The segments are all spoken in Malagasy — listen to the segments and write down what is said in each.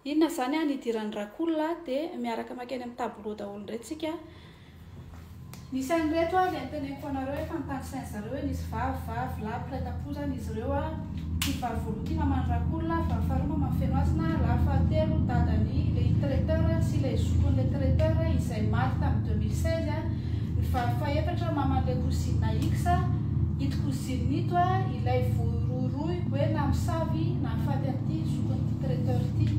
Inona zany a nidiran'ny rakolona dia miaraka makeny amin'ny tableau daholo indraytsika. Nisy an'ireto a ilay teneniko anareo hoe fanontany sain'zareo hoe nisy vavy lahy mpiray-tam-po izy ireo a tia vavy voaloha tia mamany rakolona, vavy faharoa mamany fenoasina, lahy fahatelo dadany ilay traiteur sy ilay zokon'ilay traiteur izay maty tamin'ny 2016 a. Ny vavy fahaefatra maman'ilay cousine X ito cousine ito a ilay vororoy hoe na misavy na mifaty an'ity zokon'ity traiteur ity.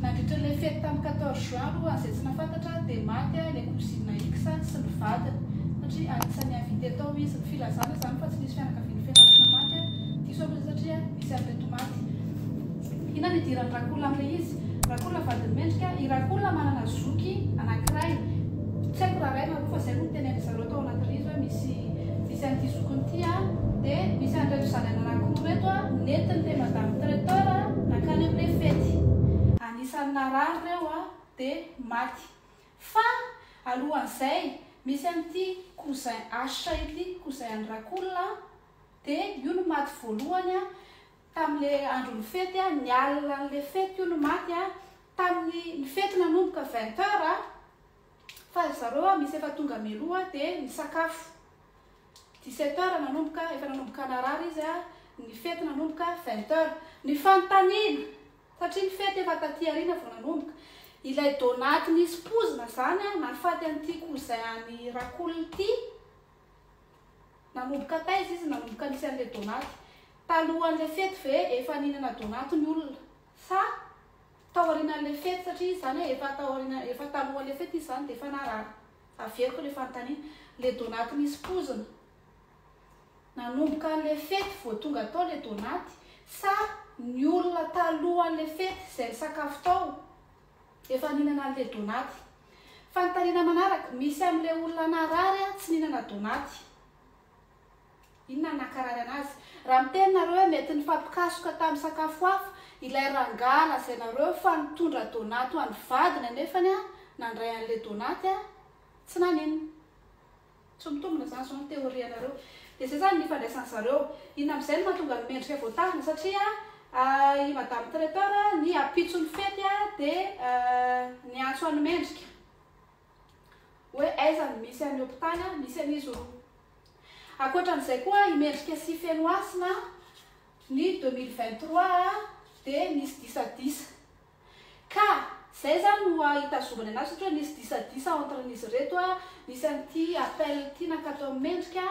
Nandritran'ilay fety tamin'ny 14 juin aloha izay tsy nafantatra dia maty ilay cousine X sy ny vadiny satria anisan'ny invité tao izy ny filazana zany fa tsy nisy fianakaviany fenasina maty diso aminy satria misy an'ireto maty. Inona ny idiran'ny rakolona amin'ilay izy? Rakolona vadiny mendrika, i rakolona manana zoky anankiray. Tsy haiko raha ray na roa fa izay no tenen'ny zareo tao anatin'izy hoe misy an'ity zokon'ity a dia misy an'ireto zanany anankiroa reto a nentin'ilay madame traiteur nakany amin'ilay fety. Anisan'ny narary ireo a dia maty. Fa alohan'izay misy an'ity cousin H ity cousin an'ny rakolona dia io no maty voalohany a tamin'ilay andron'ny fety a, ny alina an'ilay fety io no maty a tamin'ny fety nanomboka 20 heures a fa zareo a misy efa tonga meloa dia misakafo 17 heures nanomboka, efa nanomboka narary izy a, ny fety nanomboka 20 heures. Ny fanontaniana satria ny fety efa taty aoriana vao nanomboka. Ilay donaty nisy pozina zany a nafaty an'ity cousin any rakolona ity nanomboka taiza izy nanomboka nisy an'ilay donaty. Talohan'ilay fety ve efa ninana donaty ny olona sa taorian'ilay fety satria zany efa talohan'ilay fety izy zany dia efa narary. Averiko ilay fanontaniana. Ilay donaty nisy pozina nanomboka an'ilay fety vao tonga tao ilay donaty sa ny olona talohan'ilay fety izay nisakafo tao efa ninana an'ilay donaty. Fanontaniana manaraka, misy amin'ilay olona narary a tsy ninana donaty. Inona nakarary anazy? Raha miteny nareo hoe mety nifampikasoka tamin'ny sakafo hafa ilay rangana izay nareo fa nitondra donaty ho an'ny vadiny anefany a nandray an'ilay donaty a tsy naninona. Tsy mitombina zany zao ny teorianareo. Dia izay zany nifandraisan'ny zareo. Inona amin'izay no mahatonga ny mendrika voatazana satria i madame traiteur ny apitso ny fety a dia ny antso an'ny mendrika hoe aiza ny misy an'ny hôpitaly a misy an'izy roa. Ankoatran'izay koa i mendrika sy fenoasina ny 2023 a dia nisy disadisa. Ka izay zany no hitazomana anazy satria nisy disadisa entre n'izy reto a, nisy an'ity appel ity nankatao amin'ny mendrika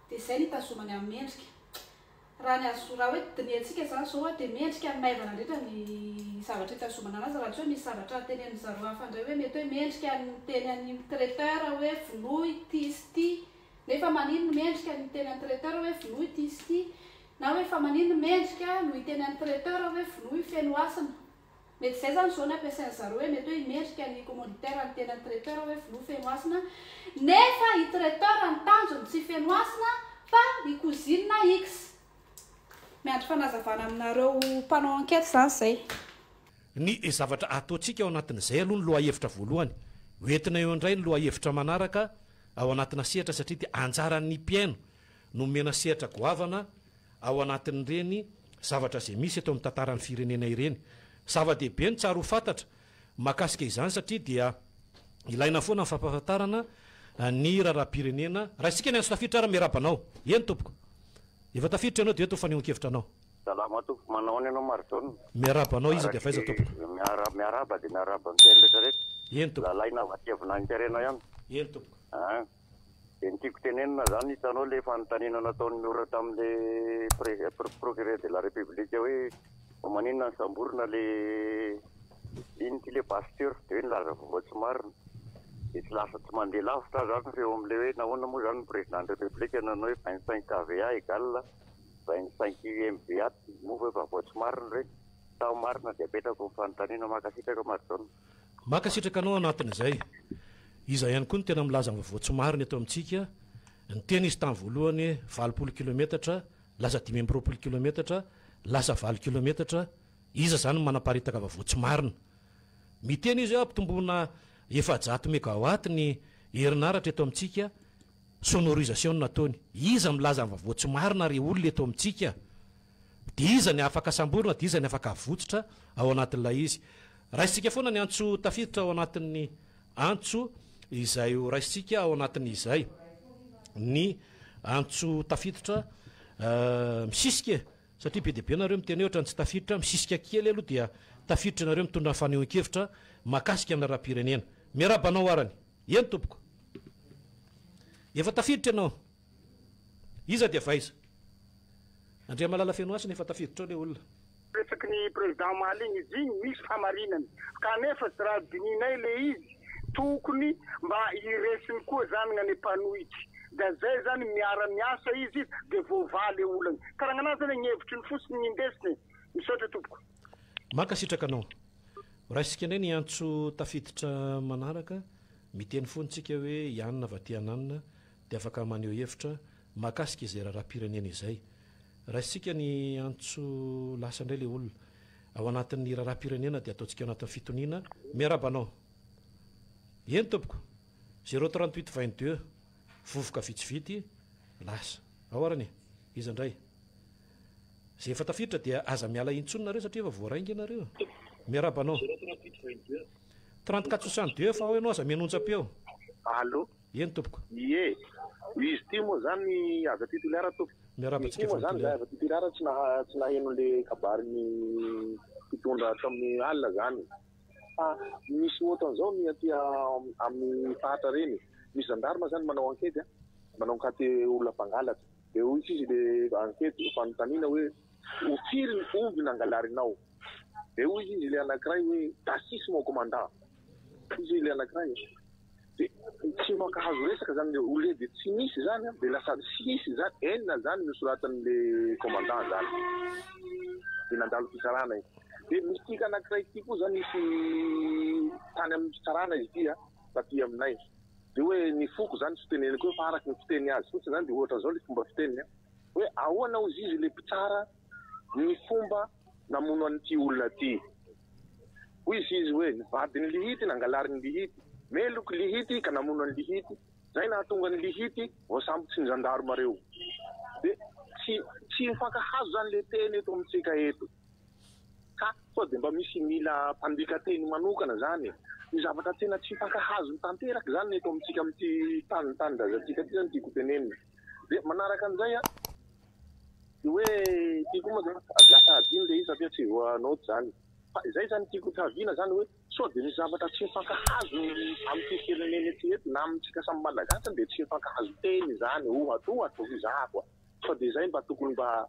dia izay no hitazomany amin'ny mendrika. Raha ny azo raha hoe diniantsika zany zao dia mendrika maivana indrindra ny zavatra hitazomana anazy raha tsy hoe misy zavatra tenen'ny zareo hafa indray hoe mety hoe mendrika ny teny an'ny traiteur hoe vonoy ity sy ity nefa manino mendrika ny teny an'ny traiteur hoe vonoy ity sy ity na hoe fa manino mendrika no hiteny an'ny traiteur hoe vonoy fenoasina. Mety izay zany zao ny ampiasain'ny zareo hoe mety hoe mendrika ny commanditaire ny teny an'ny traiteur hoe vonoy fenoasina nefa i traiteur ny tanjony tsy fenoasina fa i cousine X. Miandry fanazavana aminareo mpanao enquête zany izay. Ny zavatra ataontsika ao anatin'izay aloha ny lohahevitra voalohany. Hoentina eo indray ny lohahevitra manaraka ao anatina sehatra satria dia anjaran'ny mpiaino no mena sehatra goavana ao anatin'ireny zavatra izay misy eto amin'ny tantaran'ny firenena ireny. Zava-dehibe ny tsara ho fantatra mahakasika izany satria dia ilaina foana ny fampahafantarana ny raharaham-pirenena. Raha isika ny anso tafiditra ara miarabanao. Eny tompoko. Efa tafiditra ianao dia eto fanehoan-kevitra anao. Salama tompoko, manao any ianao Marton. Miarabanao izy dia faiza tompoko. Miaraba dia miaraba miteny rehetrarehetra. Eny tompoko. Lalaina vatevina nitarenao ihany. Eny tompoko. Dia ny tiako tenenina zany hitanao ilay fanontaniana nataon'ny miora tamin'ilay procureur de la république hoe maninona ny samborina ilay iny ty ilay pasteur dia hoe nilaza vaovao tsy marina. Dia tsy lasa tsy mandeha lavitra zany feo amin'ilay hoe nahoana moa zany ny président de république nanao hoe 25 KVA égale 25 MVA moa hoe vaovao tsy marina ireny. Tao marina dia apetrako ny fanontaniana makasitraka Marton. Makasitraka anao anatin'izay. Iza ihany koa ny tena milaza vaovao tsy marina eto amintsika. Ny tena izy tamin'ny voalohany 20 kilometatra, lasa 5 kilometatra, lasa 20 kilometatra. Iza zany manaparitaka vaovao tsy marina. Miteny izy ampitomboana 700 mégawatt ny herinaratra eto amintsika sonorisation nataony. Iza milaza vaovao tsy marina ary olona eto amintsika. Dia iza ny afaka samborina, dia iza ny afaka avotsitra ao anatin'ilay izy. raisitsika foana ny antso tafiditra ao anatin'ny antso izay raisitsika ao anatin'izay ny antso tafiditra misisika satria be deabe nareo miteny ohatra ny tsy tafiditra misisika kely aloha dia tafiditra nareo mitondra fanehoan-kevitra mahakasika ny raha-pirenena miarabanao arany eny tompoko efa tafiditra ianao iza dia vaiza andria malala feno asiny efa tafiditra ao le olona resaky ny président maliny izy iny misy famarinany kanefa sy raha dininay le izy tokony mba iresiny koa zany gnany mpanohitry da zay zany miara-miasa izy de voavaly olany karaha zany gn'hevitry ny fosiny ny indesiny misaotra tompoko mankasitraka anao raisika indray ny antso tafiditra manaraka miteny fonitsika hoe ianina vatiananina dia afaka maneho hevitra mahakasika izay raha-pirenena izay raisitsika ny antso lasa indray le olona ao anatin'ny raha-pirenena dia ataontsika ao anatin'ny fitoniana miarabanao eny tompoko 03822 vovoka vitsivity lasa ao arany izy indray zay efa tafiditra dia aza miala intsononareo satria efa voarainga ianareo miarabanao 3462 fa ao ianao aza mianonja-peo allo eny tompoko ie izy ty moa zany aza titulaire tompoko miarabantsika moa zany aza titulaire tsy naheno le kabariny fitondra tamin'ny alina zany fa misy ohatran'izao ny aty amin'ny fahatra reny misy zandarma zany manao ankety manao ankate olona mpangalatra de hoy izy le ankety fanontaniana hoe ofiry ny omby nangalarinao de hoy izy le anankiray hoe tasisy mon commandant izy le anankiray de tsy mankahazo resaka zany ole de tsy misy zany de lasa sisy zany enina zany nosoratan'le commandant zany de nandalo fitsarana izy de misy tika anankiray ty koa zany misy tany amin'ny fitsarana izy ty taty aminay de hoe ny foko zany tsy teneniko hoe fa araky ny fiteny azy fotsiny zany de ohatra zao le fomba fiteniny hoe ahoana ozy izy le mpitsara ny fomba namono an'ity olona ty hoy izy hoe nivady ny lihity nangalary ny lihity meloko lihity ka namono any lihity zay nahatonga ny lihity voasambotsy ny zandaromareo de tsy mifankahazo zany le teny eto amitsika eto ka sao de mba misy mila mpandika teny manokana zany ny zavatra tena tsy mifankahazo mitanteraky zany eto amitsika amity tanydazatsika ty zany tiako tenenina de manaraka an'izay de hoe tiako moa zany lasa adiny le izy satria tsy voanaoty zany fa zay zany tiako taviana zany hoe sao de misy zavatra tsy mifankahazo amity firenena ety eto na amitsika samy malagasy de tsy mifankahazo teny zany ohatohatra hoy zako sao de zay mba tokony mba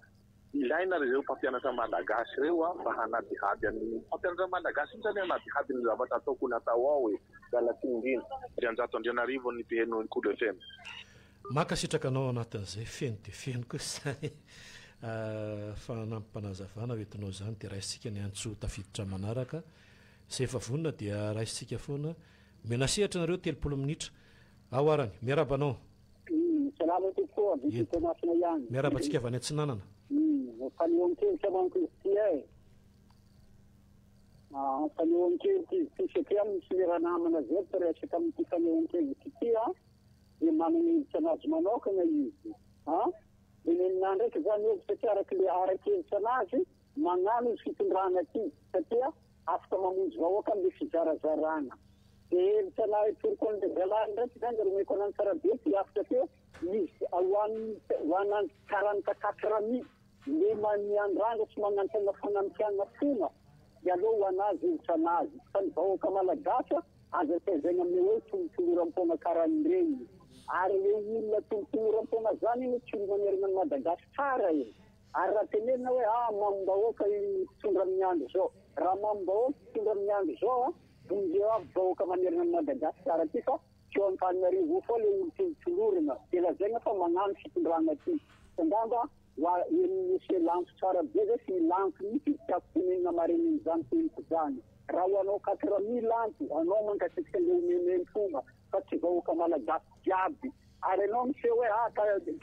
ilaina reo mpampianatra malagasy reo mba hanadihady amin'ny mpampianatra malagasy iny zany hanadihady ny zavatra tokony atao ao e dalatingina 300 ny piheno Coup FM mankasitraka anao anatin'izay feno de feno kosa fa nampampanazavana hoentinao zany dia raisitsika ny antso tafiditra manaraka zay efa vonona dia raisitsika foana menasehatra nareo 30 minitra ao arany miarabanao miarabantsika avy any antsinanana fanehoan-kevitra manko izy ty fanehoan-kevitra ty satria misy lera namana zay resaka amin'ity fanehoan-kevitra ty de manana hevitra anazy manokana izy de nenina ndraiky zany hoe satria arak'hevitra anazy magnano izy fitondrana ty satria afaka mamonjy vahoaka amle fizarazarana de hevitra anahy toroko an'le galany ndraiky zany de romeko anany tsara be ty afaka teo misy hoanany 44 000 le maniandrana tsy magnantsana fanampiana fona de aloha ho anazy hevitra anazy fa ny vahoaka malagasy aza tezagna ame hoe tomotoloram-pona karan'ireny ary le olona tomotoloram-pona zany iny tsy manerina ny Madagasikara e ary raha tenenina hoe mamim-bahoaka fitondra amin'ny andro zao raha mamim-bahoaka fitondra amin'ny andro zao vonjeo avy vahoaka manerina ny Madagasikara ty fa tsy eo Antananarivo foa le olo tomotolorina de lazaigna fa magnano fitondrana ty fandamba misy lanko tsara be zay sy lanko mihitsy tiako tenenina mareniny zany teniko zany raha hoanao 4 000 lanko anao mankasitrika le omemeny fona fa tsy vahoaka malagasy jiaby ary anao miseho hoe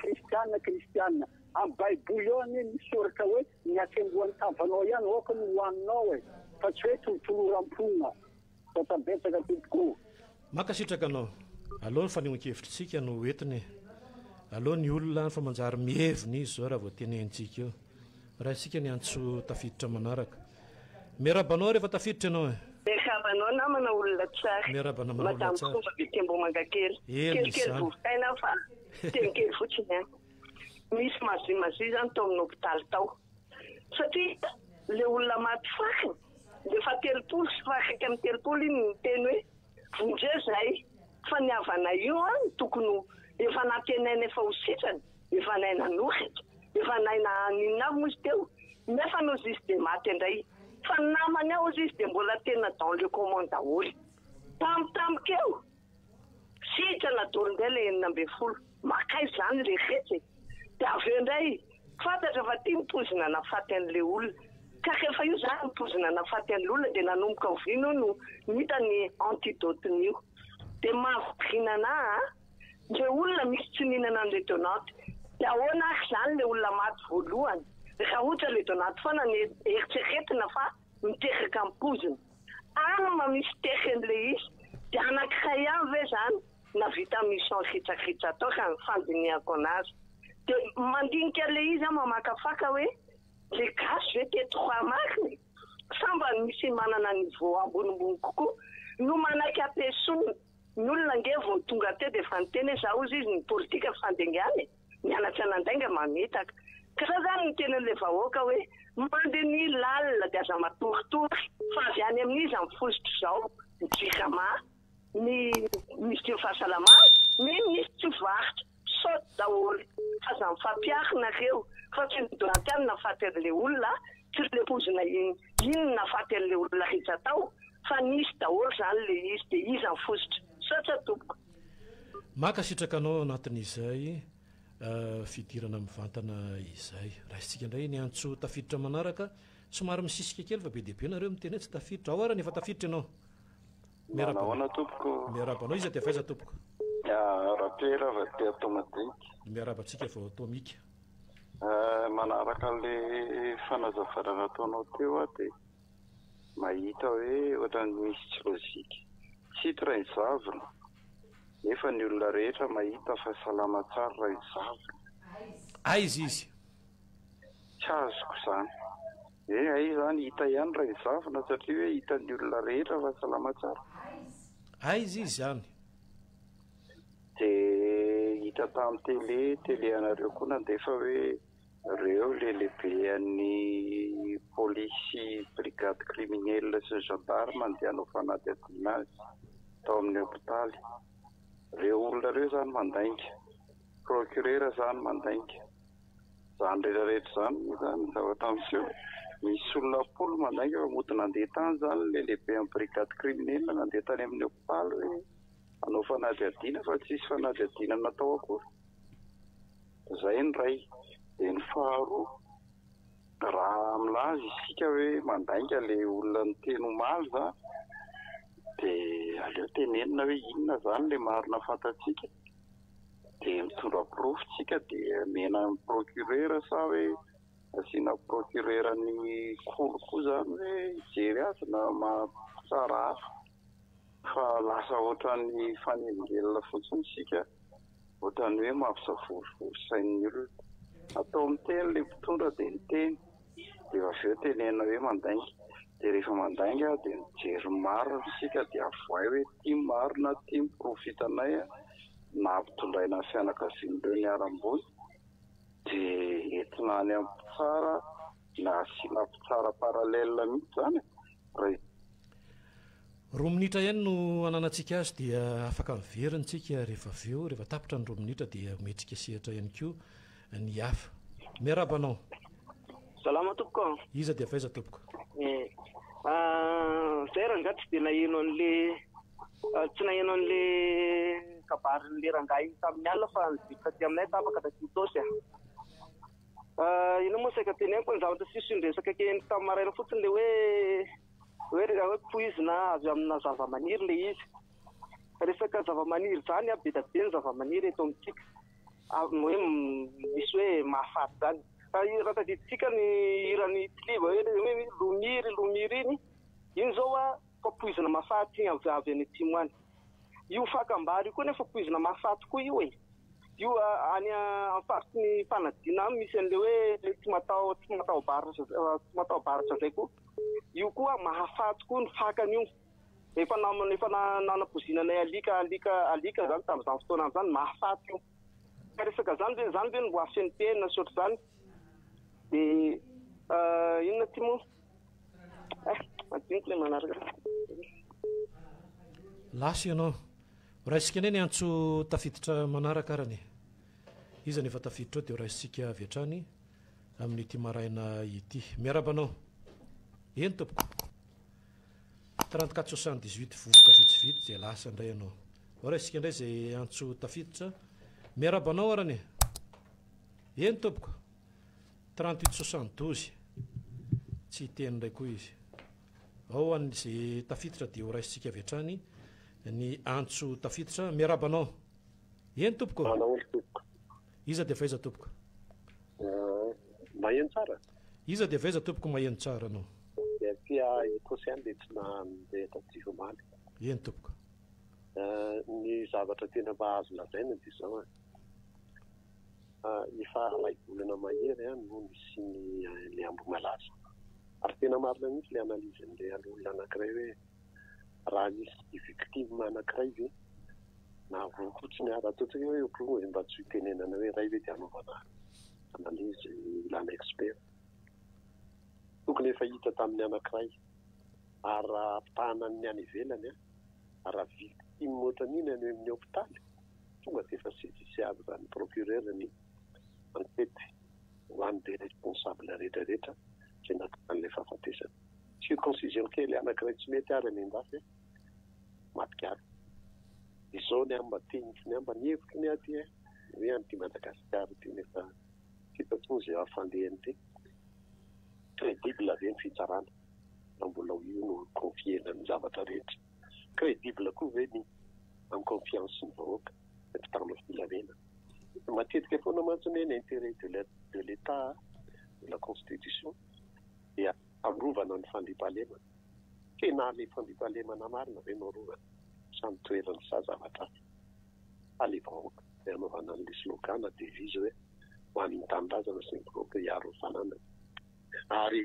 kristianina amin'ny baiboly eo any misoratra hoe ny akemboan'ny tavanao ihany oka no hoaninao e fa tsy hoe tolotoloram-pona satabetsaka tokoa mankasitraka anao aloha ny fanehoan-kevitritsika no entiny aloha ny olona fa manjary mihevina izy zao raha vao tenentsika eo raha isika ny antso tafiditra manaraka miarabanao rehefa tafiditra ianao miarabanao namana olona tsara. Miarabana manao Madame tsara. Komba Betembomaga kely. Eny misy Kelikely zany. vovokaina fa teny kely fotsiny any. Misy mazy zany tao amin'ny hôpitaly tao. Satria le olona maty fakiny dia fa 30 sy fakaiky amin'ny 30 iny ny teny hoe vonjeo zay fa ny havana io any tokony efa natenena efa ho sitrany efa naina nohitra efa naina ninona avy mozy teo nefa no izy dia maty indray fa namany ao izy dia mbola tena dans le commande daholo tamtamikeo sitrana dolondray le 40 makay zany le retsy dia avy eo indray fantatra fa tia mipozina nafaty an'ilay olona ka rehefa io zany mipozina nafaty an'ilay olona dia nanomboka ovino no nita ny antidotiny io dia mahavokina le olona misy tsy nihinana an'ilay donate dia ahoana ary zany le olona maty voalohany raha ohatra le donate foana ny eritreretina fa miteraka mipozina anoma misy teren'ilay izy dia anankiray ihany ve zany navita mission ritsaritra atao ka nifandiniako anazy dia mandinika le izy mamakafaka hoe le gasy ve T3 mariny samba misy manana niveau ambonimbony kokoa no manaiky ampiasony ny olona nge vao tonga te dia efa niteny zaho izy ny politika fandengany mianatra nandainga mametaka ka za zany ny tenan'ilay vahoaka hoe mandeha ny lalina dia aza matoritory fa avy any amin'izy mifositro zao mijirama ny misy teo fahasalamana misy tsy varotra saoty daholo fa za mifampiarinareo fa tsy midonate any nafaty an'ilay olona tsy le pozina iny nafaty an'ilay olona rehetra tao fa nisy daholo zany le izy dia izy mifositra satria tompoko maka sitrakanao anatin'izay fidirana mivantana izay raha isitsika indray ny antso tafiditra manaraka somary misisika kely fa be dia be nareo miteny hoe tsy tafiditra ao arany efa tafiditra ianao miarabanao izy dia faiza tompoko rapera va te automatique miarabantsika vao atomika manaraka le fanazavana nataonao teo dia mahita hoe ohatrany misy tsy lozika tsy hita raha izavona nefa ny olona rehetra mahita fa salama tsara raha izavona aiza izy tsy azoko zany ai zany hita ihany raha izavona satria hoe hitan'ny olona rehetra fa salama tsara aiza izy zany dia hita tamin'ny tele anareo koa nandefa hoe reo le lehibe an'ny polisy brigade criminelle sy gendarme mandeha hanao fanadihadiana azy tao amin'ny hôpitaly reo olona reo zany mandainga procureur zany mandainga zany rehetrarehetra zany zavatra miseho misy olona polo mandainga fa mody nandeha tany zany le lehibe amin'ny brigade criminelle nandeha tany amin'ny hôpitaly hoe hanao fanadihadiana fa tsisy fanadihadiana natao akory zay ny ray dia ny faharoa raha milaza isika hoe mandainga le olona ny teny omaly zany dia aleo tenenina hoe inona zany le marina fantatsika dia mitondra profitsika dia mena ny procureur sa hoe asiana procureur ny kolokoa zany hoe hijery azy na mahatsara hafa fa lasa ohatran'ny fanevingelina fotsiny sika ohatran'ny hoe mampisavorovoro sain'ny olona atao miteny le mpitondra dia niteny dia avy eo tenena hoe mandainga dia rehefa mandainga dia mijery marina sika dia avoay hoe tia marina tia miprofitanay na ampitondraina ny fianakavian'ireo niarambony dia entina any ampitsara na asiana mpitsara paralele mihitsy zany roa minitra ihany no ananantsika azy dia afaka miverintsika rehefa avy eo rehefa tapitra ny roa minitra dia metrika sehatra ihany koa ny hafa miarabanao salama tompoko iza dia faiza tompoko zay ranga tsy dia naheno an'le tsy naheno an'le kabarin'le rangahy tamin'ny alina fa nividy ty aminay tapaka da titosy ino moa saika teneniko ny zavatra sisy indresaka keny tamin'ny maraina fotsiny le hoe poizina avy amina zavamaniry le izy resaka zavamaniry zany be da be ny zavamaniry eto amintsika hoe misy hoe mahafaty zany raha tadiditsika ny irany tiliva hoe lomiry iny zao fa poizina mahafaty avy any atimo any io fakambary io koa nefa poizina mahafaty koa io io any amin'ny faritry ny fanadina misy an'le hoe tsy matao baratra zay koa io koa mahafaty koa ny fakany io efa nanapozinanay alika zany tamin'izany fotoana an'izany mahafaty io ka resaka zany ve no aseny tena sy ohatr'izany dia inona ty moa madinika ilay manaraka lasy ianao raisika ane ny antso tafiditra manaraka arany iza nefa tafiditra eo dia raisitsika avy hatrany amin'ity maraina ity miarabanao eny tompoko 3478 vovoka vitsivitsy zay lasa indray ianao raisika indray zay antso tafiditra miarabanao arany eny tompoko 3872 tsy teny indray koa izy ao an'izay tafiditra dia ho raisitsika avy hatrany ny antso tafiditra miarabanao eny tompoko iza dia vaiza tompoko maheno tsara iza dia vaiza tompoko maheno tsara anao dia ekosiany dia tsy nandeha taty omaly eny tompoko ny zavatra tena mahazo lazaina dia zao efa raibolana mahery no misy le ambo malaza ary tena marina mihitsy le analizin'le alolona anankiray hoe raha misy victime anankiray ve na vofotsiny ara-totsiny hoe oproa mba tsy hitenenana hoe ray ve dia anaovana analizy ilana expert tokony efa hita tamin'ny anankiray ary raha tanan'ny any ivelany ary raha victime ohatran'iny any amin'ny hôpitaly tonga dia efa saisissable zany procureur ny enquête ho an'le responsable rehetrarehetra zay nataan'ilay fahafatesana circoncision kely anankiray tsy mety ary any an-dafy matikary izao ny ambatenyky ny ambany hevitry ny aty hoe an'ity Madagasikara ty nefa fitatsony zay afandehany ty crédible ve ny fitsarana na mbola io no confiena ny zavatra rehetra crédible koa ve ny amin'ny confiance ny vahoaka mpitana filamena matetika foana mantsiny ny intérêt de l'état de la constitution dia arovana ny fandriampahalemana tena le fandriampahalemana marina ve no arovana samy toerany sa zavatra ale vahoaka dia anaovana n'le slogan na devise hoe ho an'ny tanindrazana sy ny vahoaka hiaro fananana ary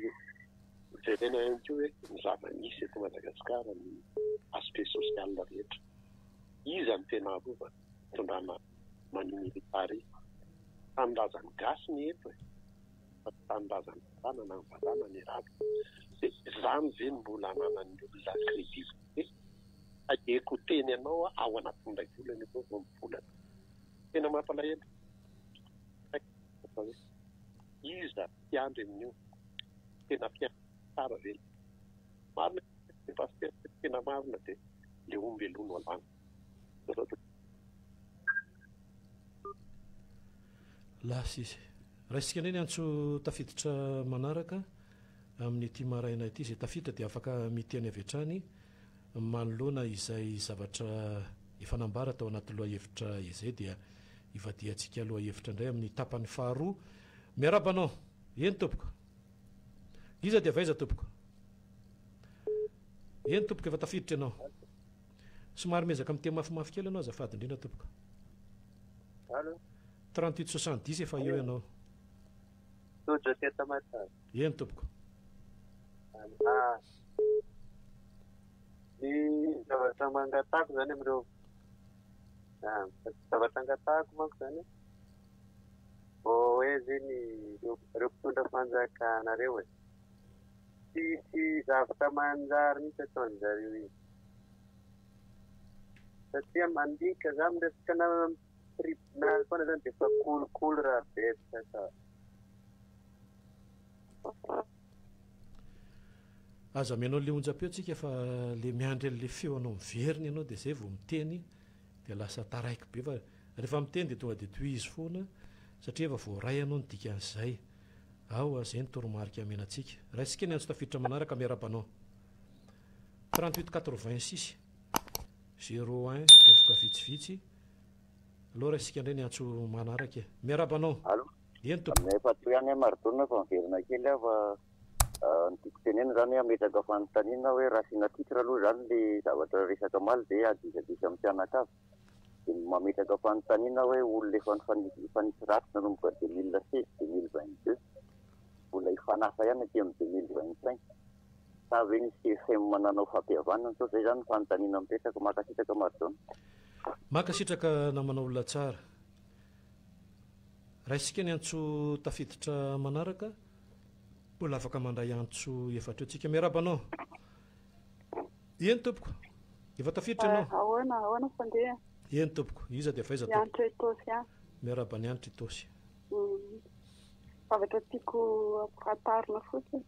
zay tena ihany koa hoe ny zava-misy eto Madagasikara ny aspect social rehetra iza ny tena arovana tondrana mani military tanindrazany gasy ny eto tanindrazany tanana ny vatana ny raby zany ve ny mbola ananany olona crédible aeko teny ianao ao anatin'ilay volana eo vao mivolana tena mampalahelo iza tiandro amin'io tena fiatsara ve marina efa tena marina dia le ombelono alany lasy izy raisika indray ny antso tafiditra manaraka amin'ity maraina ity zay tafiditra dia afaka miteny avy hatrany manoloana izay zavatra efa nambara tao anaty loha hevitra izay dia ivadiantsika loha hevitra indray amin'ny tapany faharoa miarabanao eny tompoko iza dia vaiza tompoko eny tompoko efa tafiditra ianao somary mezaka miteny mafimafy kely ianao azafady indrindra tompoko 3870 efa eo ianao eny tompoko ny zavatra mangatahako zany amin'ireo zavatra angatahako manko zany hoe zany ireo mpitondra fanjakanareo tsy zavatra manjary mihitsy ataony zareo izy satria mandika za miresaka na tribunal foana zany dia efa kolokolo raha betsaka aza menao le onjam-peo tsika fa le miandry an'le feo anao miveriny ianao dia zay vao miteny dia lasa taraiky be fa rehefa miteny dia tonga dia tohizy foana satria efa voaray ianao ny dikan'izay ao zay ny toromarika amenatsika raisika ny antso tafiditra manaraka miarabanao 3886 01 vovoka vitsivitsy aloha raisika indray ny antso manaraka miarabanao eny tompoko efa toy ihany marodona fa miverina kely aho fa ny tiako tenena zany ametraka fanontaniana hoe raha sina titre aloha zany le zavatra resaka maly dia adisabisa amin'ny mpianakavy dia mametraka fanontaniana hoe olona efa nifanisy ratsina nomboka 2016 2022 mbola hifanasa ihany aty amin'ny 2025 tavy ny CFM mananao fampihavanana sao zay zany fanontaniana mipetraka makasitraka maritaona makasitraka namanao olona tsara raha isika ny antso tafiditra manaraka mbola afaka mandray antso efatra eo tsika miarabanao eny tompoko efa tafiditra ianao ahoana fandeha eny tompoko iza dia faiza mianitra itosy any miarabany anitra itosy zavatra tiako ampahatarina fotsiny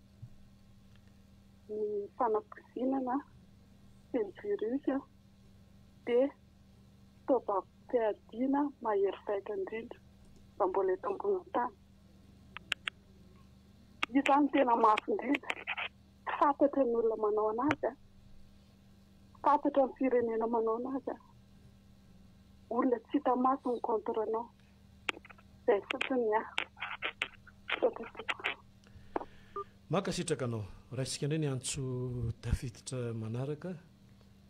ny fanampozinana sy ny virus dia fitaovam-piadiana mahery vaika indrindra mba mbola eto ambony tany io zany tena mafy indrindra fantatra ny olona manao anazy fantatra ny firenena manao anazy olona tsy hita maso ny kontranao zay fotsiny makasitraka anao raha isika indray ny antso tafiditra manaraka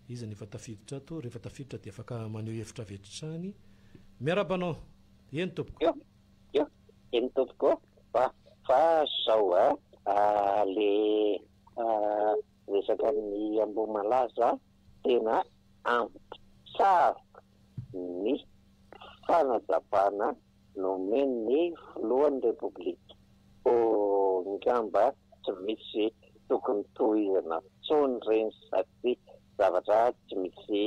izy ny efa tafiditra ato rehefa tafiditra dia afaka maneho hevitra vetritrany miarabanao eny tompoko eny tompoko fa zao le resaka ny Ambohimalaza tena ampitsara ny fanazavana nomeny filohan'ny repoblika ngamba tsy misy tokony tohizana tsony reny sady zavatra tsy misy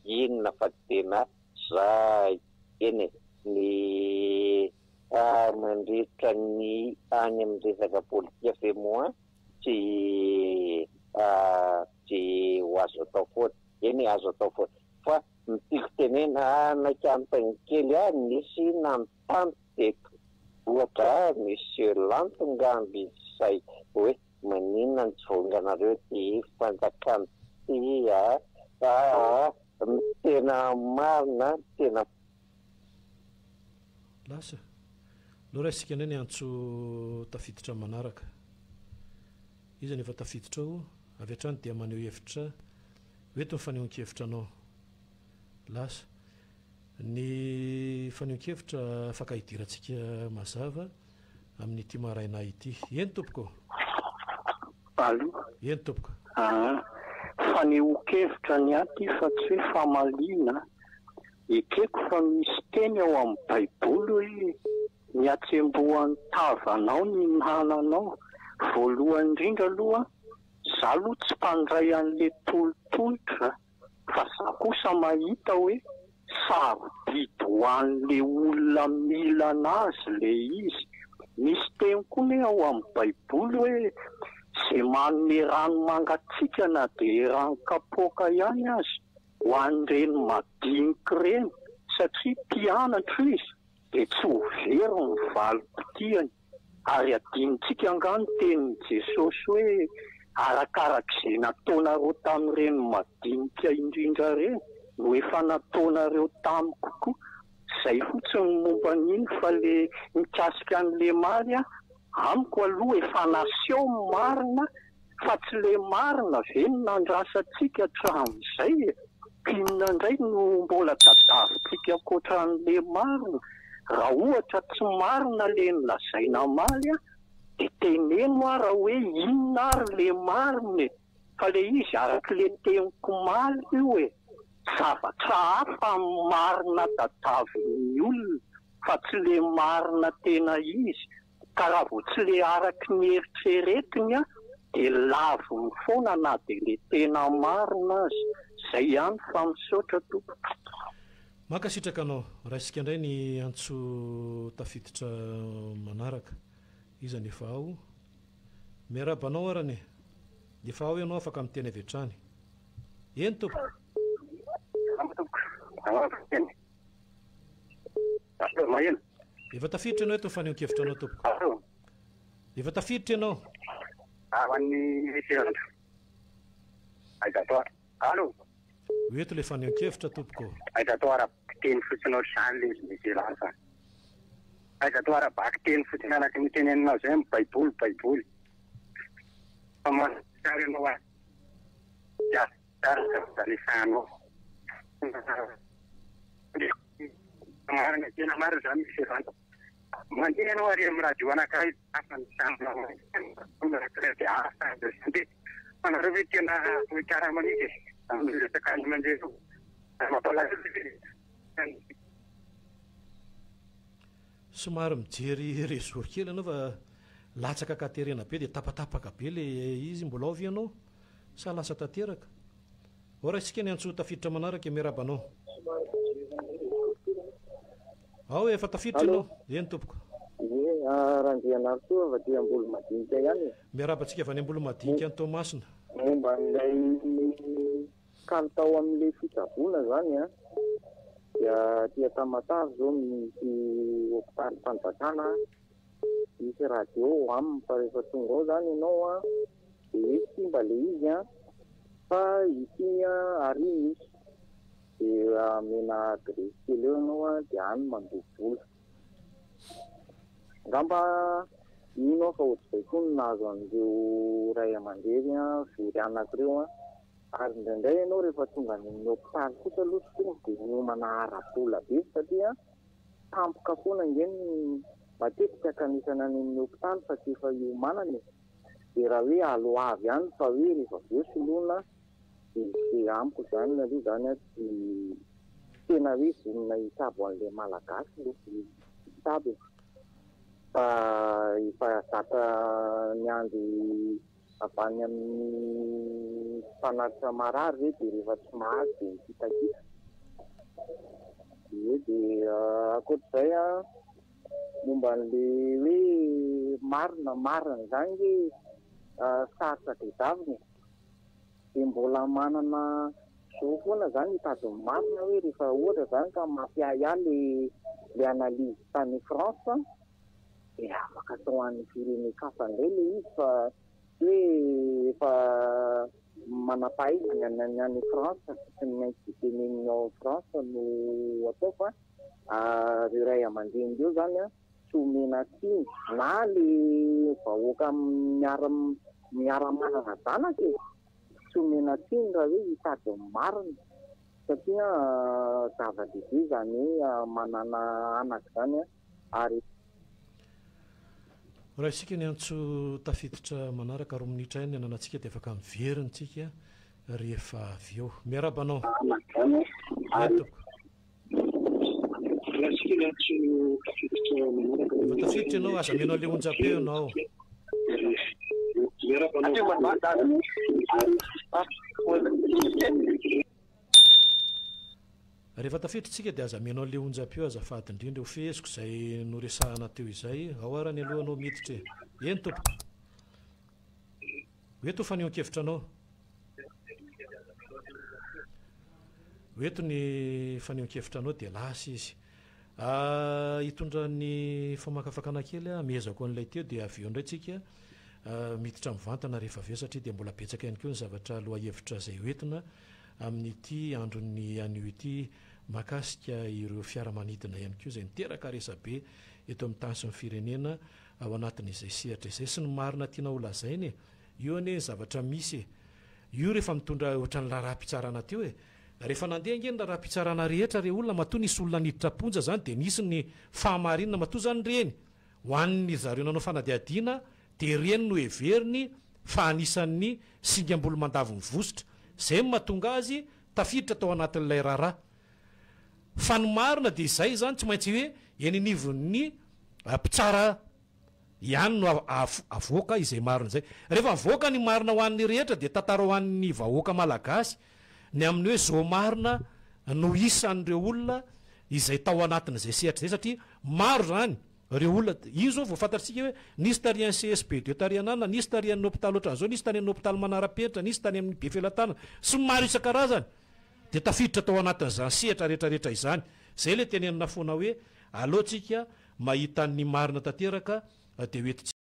inona fa tena zay eny ny mandritra ny any amin'ny resaka politika femoa tsy ho azo atao foana eny azo atao foana fa mitiako tenena nakampany kely nisy nampanteto ohatra monsieur Lantongamby say hoe maninona ny tsy vonganareo ty fanjakana ty tena marina tena lasa lo raha isika indray ny antso tafiditra manaraka izy ny efa tafiditra ao avy hatrany dia maneho hevitra hoeto ny fanehoan-kevitra anao lasa ny fanehoan-kevitra afaka hidirantsika mazava amin'ity maraina ity eny tompoko eny tompoko fanehoan-kevitra ny aty fa tsy hoe famaliana ekeko fa misy teny ao amin'ny baiboly hoe ny atsembohan'ny tavanao ny nananao voalohany indrindra aloha za aloha tsy mpandray an'le tolotolotra fa za kosa mahita hoe sarobidy ho an'le olona mila anazy le izy misy teny koa ne ao amin'ny baiboly hoe zay manome rano mangatsika na dia rano kapoaka ihany azy ho an'ireny madinika ireny satria mpianatra izy dia tsy ho very ny valim-potiany ary adinitsika angano tenin'i Jesosy hoe arakarak'izay nataonareo tamin'ireny madinika indrindra ireny no efa nataonareo tamiko koa izay fotsiny momba n'iny fa le mikasika an'le mary amiko aloha efa naseho marina fa tsy le marina ve no nandrasantsika hatramin'izay inona indray no mbola tadavintsika ankoatran'le marina raha ohatra tsy marina le nolazaina maly dia teneno raha hoe inona ary le marina fa le izy araka le teniko maly io zavatra hafa marina tadavin'ny olona fa tsy le marina tena izy ka raha vao tsy le araky ny eritreretiny dia laviny foana na dia le tena marina azy zay ihany fa misaotra tompo makasitraka anao raha isika indray ny antso tafiditra manaraka iza ny efa ao miarabanao arany efa ao ianao afaka miteny avy hatrany eny tompo efa tafiditra ianao eto fanehoan-kevitra anao tompoko efa tafiditra ianao hoeto le fanehoan-kevitra tompoko teny fotsinao zany le izy misy lasa aizato arabaky teny fotsiny anaky mitenenanao zay baiboly fa masary anao zalesanao marina tena marina zany misy rano mandeha ianao ary amin'ny radio anankiray afany fa nareo hoe tena karamanity amin'ny resaka azy mandeha mampalaza somary mijery réseau kely anao fa latsaka katerena be dia tapatapaka be le izy mbola ovy ianao sa lasa tanteraka ora isika ny antso tafiditra manaraka miarabanao ao efa tafiditra anao eny tompoko rahandrianaritoa va dia ambolo madinika ihany miarabantsika avy any ambolo madinika any Tomasina momba n'ilay kalitao amin'ilay fitsaboana zany a dia tia Tamatavy zao misy hôpitaly fanjakana misy radio aminy fa rehefa tonga ao zany ianao a dia simba le izy a fa ity ary misy dia mena grefy kely eo ianao a dia any mandovola ngamba ino fa ohatr'izay koa no nahazo an'ireo ray aman-dreny a very anak'ireo a ary indraindray ianao rehefa tonga amin'ny hôpitaly kosa aloha tonga dia miomana ara-bola be satria tampoka foana ngeny matetika kanisana any amin'ny hôpitaly fa tsy efa iomanany dia raha hoe alo avy ihany fa hoe rehefa aveo soloina dia amiko zany aloha zany a tsy tena hoe vonona hitabo an'ilay malagasy lo hitabo fa efa zaka ny andro avy any amin'ny mpanatitra marary ve dia rehefa tsy mahazo dia hitakita dia akoatr'izay a momba n'le hoe marina zany hoe sarotra vedavina dia mbola manana zao foana zany hitady marina hoe rehefa ohatra zany ka mampiahiahy le analyse tany France dia afaka atao an'ny firenen-kafa indray le izy fa hoe efa manam-pahaizana ny any France sy ny maintsy teneniny ao France no atao fa reo ray aman-dreny reo zany a tsy omena tsiny na le vahoaka miara-manana zanaka e tsy omena tsiny raha hoe hitady marina satria zava-dehibe zany hoe manana anaka zany a ary raha isika ny antso tafiditra manaraka 10 minitra ihany ny ananantsika dia afaka miveryntsika rehefa avy eo miarabanao toko efa tafiditra ianao aza menao le onjam-peo ianao rehefa tafidritsika dia aza menao le onjam-peo azafady indrindra ho feziko izay noresahana teo izay ao ara ny alohanao miditra eny tompoko hoeto fanehoan-kevitra anao hoeto ny fanehoan-kevitra anao dia lasa izy hitondra ny famakafakana kely amezako an'ilay teo dia avy eo indraytsika miditra mivantana rehefa aveo satria dia mbola betsaka ihany koa ny zavatra loha hevitra izay hoentina amin'ity androny anio ity makasika ireo fiaramanidina ihany koa izay niteraka resabe eto amin'ny tany sy ny firenena ao anatin'izay sehatra izay sy ny marina tiana olazainy io ane zavatra misy io rehefa mitondra ohatran'ny raha-raha-pitsarana teo rehefa nandeha ngeny raha-raha-pitsarana rehetra re olona matoa nisy olona niditra-ponja zany dia nisy ny fahamarinana matoa zany reny ho an'ny zareo nanao fanadiadiana dia reny no heveriny fa anisan'ny singamboly mandavo mivosotra zay mahatonga azy tafiditra tao anatin'ilay raharaha fa ny marina dia izay zany tsy maintsy hoe eninivon'ny mpitsara ihany no avoaka izay marina izay rehefa avoaka ny marina ho an'ny rehetra dia tantara ho an'ny vahoaka malagasy ny amin'ny hoe zao marina no isan'ireo olona izay tao anatin'izay sehatra izay satria maro zany reo olona io zao vao fantatsika hoe nisy tarian'ny CSP de tarianana nisy tarian'ny hôpitaly ohatran'izao nisy tany amin'ny hôpitaly manara-penitra nisy tany amin'ny be felatana sy maro isan-karazany dia tafiditra tao anatin'izany sehatra rehetrarehetra izany zay le tenenina foana hoe alohantsika mahita ny marina tanteraka dia hoetintsika